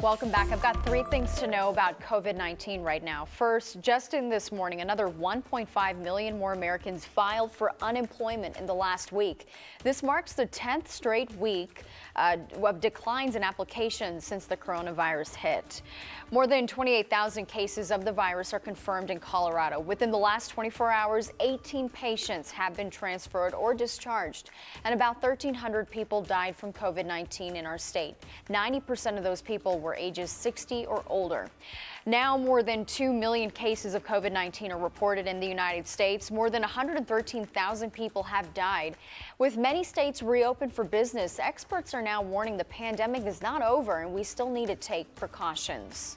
Welcome back. I've got three things to know about COVID-19 right now. First, just in this morning, another 1.5 million more Americans filed for unemployment in the last week. This marks the 10th straight week of declines in applications since the coronavirus hit. More than 28,000 cases of the virus are confirmed in Colorado. Within the last 24 hours, 18 patients have been transferred or discharged, and about 1,300 people died from COVID-19 in our state. 90% of those people were ages 60 or older. Now, more than 2 million cases of COVID-19 are reported in the United States. More than 113,000 people have died. With many states reopened for business, experts are now warning the pandemic is not over and we still need to take precautions.